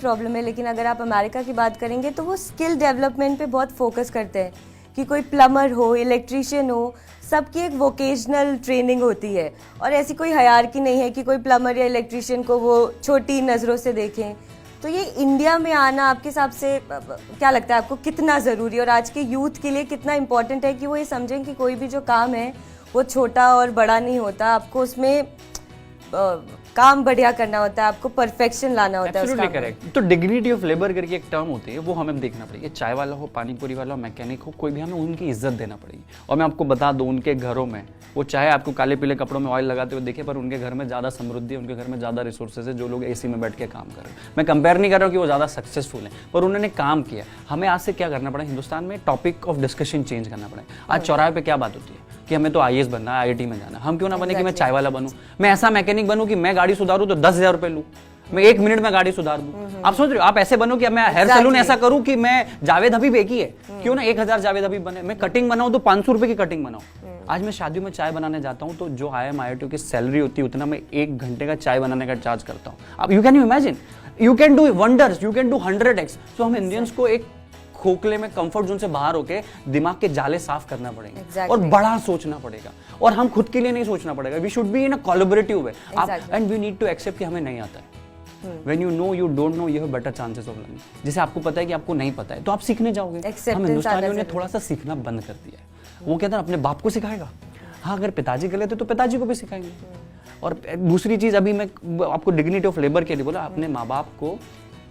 Problem है, लेकिन अगर आप अमेरिका की बात करेंगे तो वो स्किल डेवलपमेंट पे बहुत फोकस करते हैं कि कोई प्लम्बर हो, इलेक्ट्रिशियन हो, सबकी एक वोकेशनल ट्रेनिंग होती है और ऐसी कोई हायरार्की नहीं है कि कोई प्लम्बर या इलेक्ट्रिशियन को वो छोटी नज़रों से देखें। तो ये इंडिया में आना आपके हिसाब से क्या लगता है आपको कितना ज़रूरी है और आज के यूथ के लिए कितना इम्पोर्टेंट है कि वो ये समझें कि कोई भी जो काम है वो छोटा और बड़ा नहीं होता, आपको उसमें काम बढ़िया करना होता है, आपको परफेक्शन लाना होता है उस काम में। करेक्ट। तो डिग्निटी ऑफ लेबर करके एक टर्म होती है, वो हमें देखना पड़ेगी। चाय वाला हो, पानी पूरी वाला हो, मैकेनिक हो, कोई भी, हमें उनकी इज्जत देना पड़ेगी। और मैं आपको बता दूं, उनके घरों में वो चाहे आपको काले पीले कपड़ों में ऑयल लगाते हुए देखे, पर उनके घर में ज़्यादा समृद्धि है, उनके घर में ज़्यादा रिसोर्सेज है, जो लोग एसी में बैठ के काम कर रहे हैं। मैं कंपेयर नहीं कर रहा हूँ कि वो ज़्यादा सक्सेसफुल हैं, पर उन्होंने काम किया। हमें आज से क्या करना पड़ा, हिंदुस्तान में टॉपिक ऑफ डिस्कशन चेंज करना पड़ेगा। आज चौराहे पे क्या बात होती है कि हमें तो IAS बनना है, IIT में जाना है। हम क्यों ना बने कि मैं चाय वाला बनूं, मैं ऐसा मैकेनिक बनूं कि मैं गाड़ी सुधारूं तो 10,000 रुपए लूं, मैं 1 मिनट में गाड़ी सुधार दूं। आप सोच रहे हो, आप ऐसे बनो कि मैं हेयर सैलून ऐसा करूं कि मैं जावेद हबीब एक ही है, क्यों ना 1000 जावेद हबीब बने। मैं कटिंग बनाऊं तो 500 रुपए की कटिंग बनाऊं। आज मैं शादियों में चाय बनाने जाता हूं तो जो IIM IIT की सैलरी होती है उतना मैं 1 घंटे का चाय बनाने का चार्ज करता हूं। अब you can imagine, you can do wonders, you can do 100x। तो हम इंडियंस को एक खोखले में, कंफर्ट जोन से बाहर होके दिमाग के जाले साफ करना पड़ेगा और बड़ा सोचना पड़ेगा। और हम खुद के लिए नहीं सोचना पड़ेगा, we should be in a collaborative way and we need to accept कि हमें नहीं आता है। When you know you don't know, you have better chances of learning. जैसे आपको पता है कि आपको नहीं पता है तो आप सीखने जाओगे। हम हिंदुस्तानियों ने थोड़ा सा सीखना बंद कर दिया है। वो कहते हैं अपने बाप को सिखाएगा, हाँ अगर पिताजी गलत है तो पिताजी को भी सिखाएंगे। और दूसरी चीज, अभी मैं आपको डिग्निटी ऑफ लेबर के लिए बोला, अपने माँ बाप को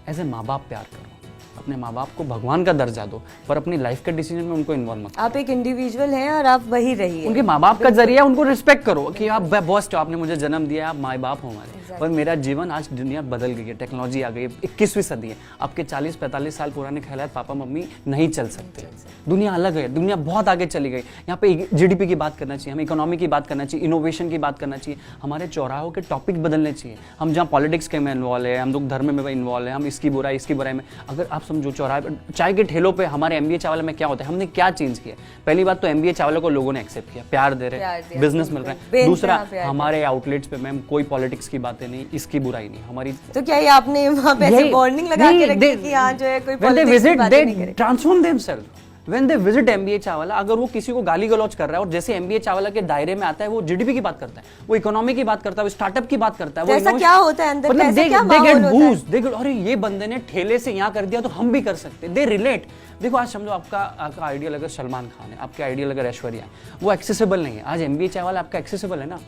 एज ए माँ बाप प्यार करो, अपने माँ बाप को भगवान का दर्जा दो, पर अपनी लाइफ के डिसीजन में उनको इन्वॉल्व मत। आप एक इंडिविजुअल हैं और आप वही रहिए। उनके माँ बाप का जरिया उनको रिस्पेक्ट करो कि आप बॉस हो, आपने मुझे जन्म दिया, आप माँ बाप हो हमारे। पर मेरा जीवन, आज दुनिया बदल गई है, टेक्नोलॉजी आ गई है, 21वीं सदी है। आपके 40-45 साल पुराने ख्यालात पापा मम्मी नहीं चल सकते। दुनिया अलग है, दुनिया बहुत आगे चली गई। यहाँ पे GDP की बात करना चाहिए, हमें इकोनॉमी की बात करना चाहिए, इनोवेशन की बात करना चाहिए। हमारे चौराहों के टॉपिक बदलने चाहिए। हम जहाँ पॉलिटिक्स के में इन्वॉल्व है, हम लोग धर्म में इन्वॉल्व है, हम इसकी बुराई में, अगर आप समझो चौराहे चाय के ठेलों पे हमारे MBA चावला में क्या होता है, हमने क्या चेंज किया। पहली बात तो MBA चावला को लोगों ने एक्सेप्ट किया, प्यार दे रहे, बिजनेस मिल रहा है। दूसरा, हमारे आउटलेट्स पे मैम कोई पॉलिटिक्स की बातें नहीं, इसकी बुराई नहीं हमारी। तो क्या ये आपने वहां पे ऐसे वार्निंग लगा के रखी कि यहाँ जो है कोई पॉलिटिक्स की बातें नहीं करे? Transform themselves When they visit MBA Chawla, अगर वो किसी को गाली गलौज कर रहा है और जैसे MBA चावला के दायरे में आता है, वो GDP की बात करता है, वो इकोनॉमी की बात करता है, वो स्टार्टआप की बात करता है, वो क्या होता है अंदर, मतलब क्या माहौल होता है? अरे ये बंदे ने ठेले से यहाँ कर दिया तो हम भी कर सकते, दे रिलेट। देखो आज समझो आपका आइडियल अगर सलमान खान है, आपके आइडियल अगर ऐश्वर्या है, वो एक्सेसिबल नहीं है। आज MBA चावला आपका एक्सेसिबल है ना।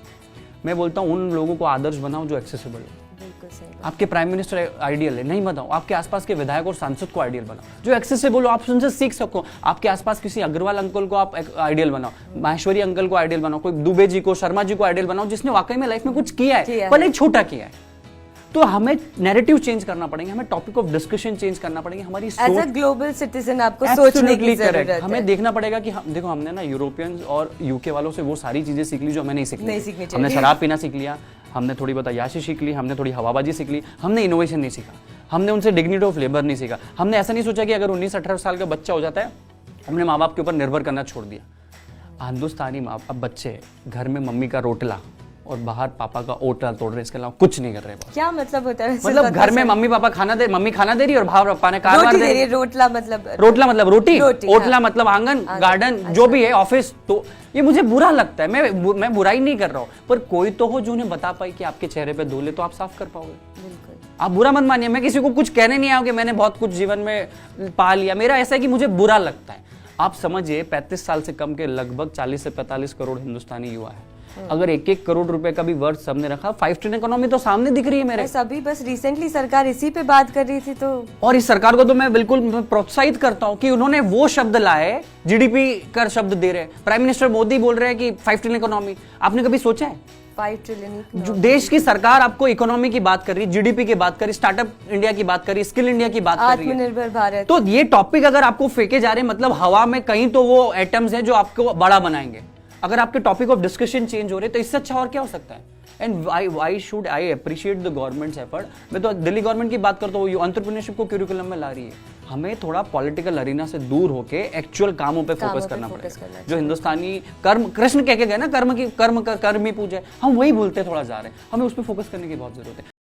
मैं बोलता हूँ उन लोगों को आदर्श बनाओ जो एक्सेसिबल है। आपके प्राइम मिनिस्टर आइडियल है, नहीं बताओ, आपके आसपास के विधायक और सांसद को आइडियल बनाओ जो एक्सेसिबल हो, आप उनसे सीख सको। आपके आसपास किसी अग्रवाल अंकल को आप आइडियल बनाओ, माहेश्वरी अंकल को आइडियल बनाओ, कोई दुबे जी को, शर्मा जी को आइडियल बनाओ, जिसने वाकई में लाइफ में कुछ किया है, भले छोटा किया है। तो हमें नैरेटिव चेंज करना पड़ेगा, हमें टॉपिक ऑफ डिस्कशन चेंज करना पड़ेगा, हमारी सोच। एज अ ग्लोबल सिटीजन आपको सोचने की जरूरत है। हमें देखना पड़ेगा कि देखो हमने ना यूरोपियंस और UK वालों से वो सारी चीजें सीख ली जो हमें नहीं सीखनी। हमने शराब पीना सीख लिया, हमने थोड़ी बहुत अय्याशी सीख ली, हमने थोड़ी हवाबाजी सीख ली, हमने इनोवेशन नहीं सीखा, हमने उनसे डिग्निटी ऑफ लेबर नहीं सीखा। हमने ऐसा नहीं सोचा कि अगर 19-18 साल का बच्चा हो जाता है, हमने माँ बाप के ऊपर निर्भर करना छोड़ दिया। हिंदुस्तानी माँ बाप, बच्चे घर में मम्मी का रोटला और बाहर पापा का ओटला तोड़ रहे, इसके अलावा कुछ नहीं कर रहे। क्या मतलब होता है? मतलब घर में मम्मी पापा खाना दे, मम्मी खाना दे रही है और बाहर पापा ने कार मार दे रही है। रोटला मतलब रोटी, ओटला मतलब आंगन, गार्डन, जो भी है, ऑफिस। तो ये मुझे बुरा लगता है। मैं बुराई नहीं कर रहा हूँ, पर कोई तो हो जो उन्हें बता पाए कि आपके चेहरे पे धूल है तो आप साफ कर पाओगे। आप बुरा मत मानिए, मैं किसी को कुछ कहने नहीं आया कि मैंने बहुत कुछ जीवन में पा लिया। मेरा ऐसा है कि मुझे बुरा लगता है। आप समझिए 35 साल से कम के लगभग 40 से 45 करोड़ हिंदुस्तानी युवा है। अगर 1-1 करोड़ रुपए का भी वर्थ सबने रखा, 5 ट्रिलियन इकोनॉमी तो सामने दिख रही है मेरे। अभी बस रिसेंटली सरकार इसी पे बात कर रही थी तो, और इस सरकार को तो मैं बिल्कुल प्रोत्साहित करता हूं कि उन्होंने वो शब्द लाए, GDP का शब्द दे रहे। प्राइम मिनिस्टर मोदी बोल रहे हैं कि 5 ट्रिलियन इकोनॉमी। आपने कभी सोचा है 5 ट्रिलियन देश की सरकार आपको इकोनॉमी की बात कर रही, GDP की बात कर रही, स्टार्टअप इंडिया की बात कर रही, स्किल इंडिया की बात कर रही है, आत्मनिर्भर भारत। तो ये टॉपिक अगर आपको फेंके जा रहे हैं, मतलब हवा में कहीं तो वो एटम्स हैं जो आपको बड़ा बनाएंगे। अगर आपके टॉपिक ऑफ डिस्कशन चेंज हो रहे तो इससे अच्छा और क्या हो सकता है? And why should I appreciate the governments effort. मैं तो दिल्ली गवर्नमेंट की बात करता हूँ, एंटरप्रेन्योरशिप को करिकुलम में ला रही है। हमें थोड़ा पॉलिटिकल अरीना से दूर होके एक्चुअल कामों पे फोकस करना पड़ेगा। जो हिंदुस्तानी कर्म, कृष्ण कह के गए ना, कर्म ही पूजा, हम वही भूलते थोड़ा जा रहे हैं। हमें उस पर फोकस करने की बहुत जरूरत है।